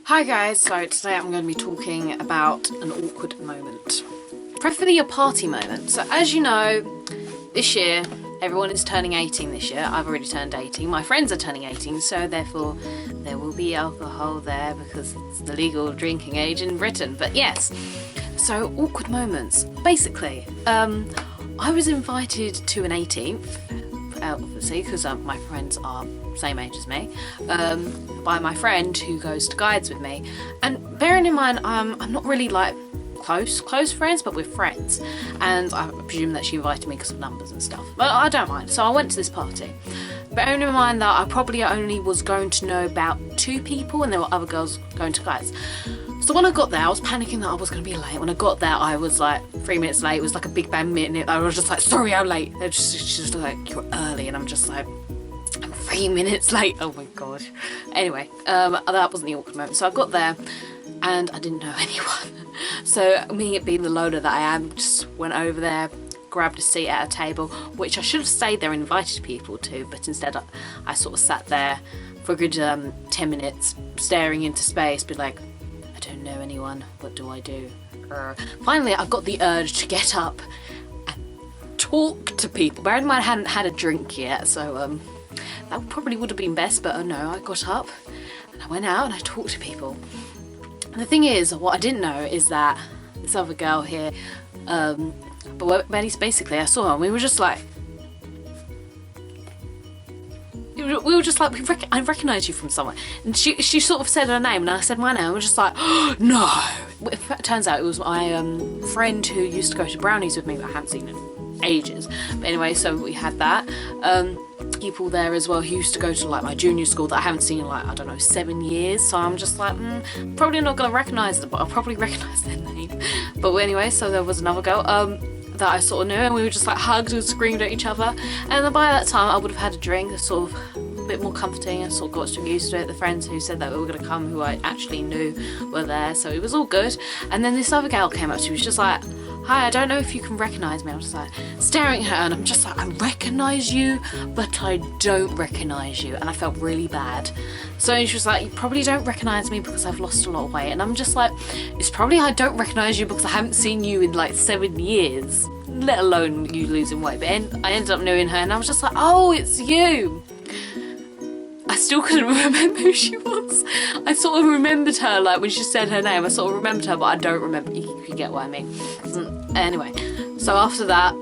Hi guys, so today I'm going to be talking about an awkward moment. Preferably a party moment. So as you know, this year, everyone is turning 18 this year. I've already turned 18. My friends are turning 18, so therefore there will be alcohol there because it's the legal drinking age in Britain. But yes, so awkward moments. Basically, I was invited to an 18th, obviously, because my friends are same age as me, by my friend who goes to guides with me. And bearing in mind, I'm not really like close friends, but we're friends, and I presume that she invited me because of numbers and stuff, but I don't mind. So I went to this party, bearing in mind that I probably only was going to know about 2 people and there were other girls going to guides. So when I got there, I was panicking that I was going to be late. When I got there, I was like 3 minutes late. It was like a big bang minute. I was just like, sorry, I'm late. She's just like, you're early, and I'm just like, I'm 3 minutes late. Oh my god. Anyway, that wasn't the awkward moment. So I got there and I didn't know anyone. So me being the loner that I am, just went over there, grabbed a seat at a table, which I should have stayed there and invited people to, but instead I sort of sat there for a good 10 minutes, staring into space, be like, I don't know anyone, what do I do? Finally, I got the urge to get up and talk to people. Bear in mind, I hadn't had a drink yet, so that probably would have been best, but no, I got up and I went out and I talked to people. And the thing is, what I didn't know is that this other girl here, but basically I saw her and we were just like, I recognise you from somewhere. And she sort of said her name and I said my name and I was just like, oh, no. It turns out it was my friend who used to go to Brownies with me, but I hadn't seen in ages. But anyway, so we had that. People there as well who used to go to like my junior school that I haven't seen in like, I don't know, 7 years. So I'm just like, probably not going to recognise them, but I'll probably recognise their name. But anyway, so there was another girl that I sort of knew, and we were just like hugged and screamed at each other. And then by that time I would have had a drink, sort of a bit more comforting, and sort of got used to it. The friends who said that we were going to come, who I actually knew were there, so it was all good. And then this other girl came up to me, she was just like, hi, I don't know if you can recognise me. I'm just like staring at her and I'm just like, I recognise you, but I don't recognise you. And I felt really bad. So she was like, you probably don't recognise me because I've lost a lot of weight. And I'm just like, it's probably I don't recognise you because I haven't seen you in like 7 years, let alone you losing weight. But I ended up knowing her and I was just like, oh, it's you. I still couldn't remember who she was. I sort of remembered her, like when she said her name, I sort of remembered her, but I don't remember, you get what I mean. Anyway, so after that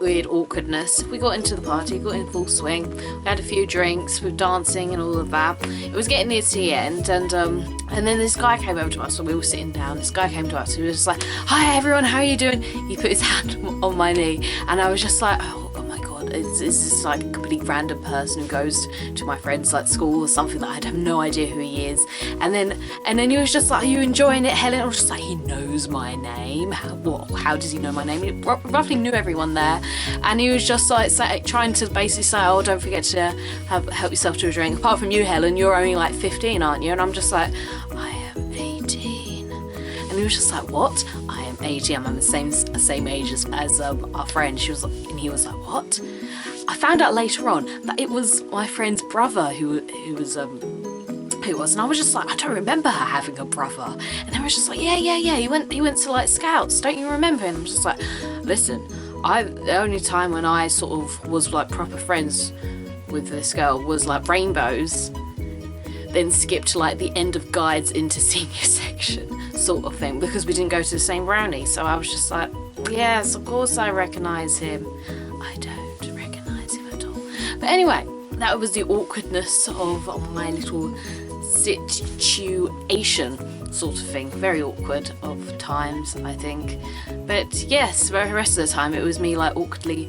weird awkwardness, we got into the party, got in full swing, we had a few drinks, we were dancing and all of that. It was getting near to the end, and then this guy came over to us, so we were sitting down, this guy came to us, he was just like, hi everyone, how are you doing? He put his hand on my knee, and I was just like, oh my god, is this like a complete random person who goes to my friend's like school or something that I'd have no idea who he is. And then he was just like, are you enjoying it, Helen? I was just like, he knows my name. How does he know my name? He roughly knew everyone there, and he was just like trying to basically say, oh, don't forget to help yourself to a drink. Apart from you, Helen, you're only like 15, aren't you? And I'm just like, I am 18. And he was just like, what? I am 18. I'm the same age as our friend. And he was like, what? I found out later on that it was my friend's brother who was, and I was just like, I don't remember her having a brother. And they were just like, yeah, he went to like scouts, don't you remember? And I'm just like, listen, the only time when I sort of was like proper friends with this girl was like rainbows, then skipped to like the end of guides into senior section sort of thing, because we didn't go to the same brownie. So I was just like, yes, of course I recognise him. I don't recognise him at all. But anyway, that was the awkwardness of my little situation sort of thing. Very awkward of times, I think. But yes, the rest of the time it was me like awkwardly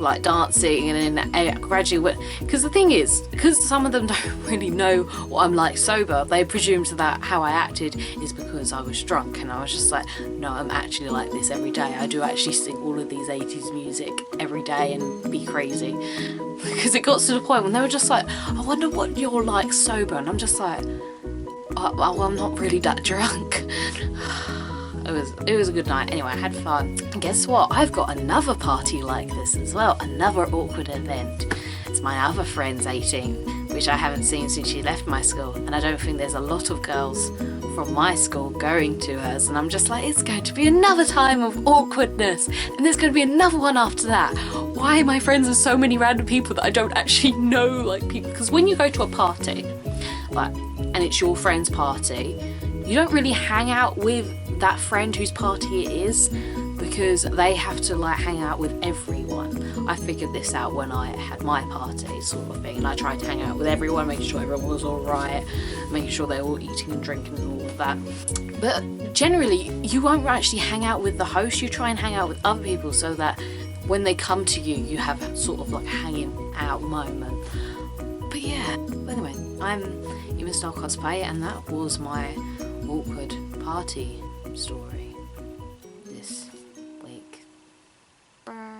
like dancing, and then I gradually went, because the thing is, because some of them don't really know what I'm like sober, they presumed that how I acted is because I was drunk, and I was just like, no, I'm actually like this every day. I do actually sing all of these 80s music every day and be crazy. Because it got to the point when they were just like, I wonder what you're like sober, and I'm just like, well, I'm not really that drunk. It was a good night. Anyway, I had fun. And guess what? I've got another party like this as well. Another awkward event. It's my other friend's 18th. which I haven't seen since she left my school, and I don't think there's a lot of girls from my school going to hers, and I'm just like, it's going to be another time of awkwardness, and there's going to be another one after that. Why am I friends with so many random people that I don't actually know, like, people? Because when you go to a party, like, and it's your friend's party, you don't really hang out with that friend whose party it is, because they have to like hang out with everyone. I figured this out when I had my party, sort of thing, and I tried to hang out with everyone, making sure everyone was alright, making sure they were all eating and drinking and all of that. But generally, you won't actually hang out with the host, you try and hang out with other people so that when they come to you, you have a sort of like hanging out moment. But yeah, anyway, I'm Even Style Cosplay, and that was my awkward party story.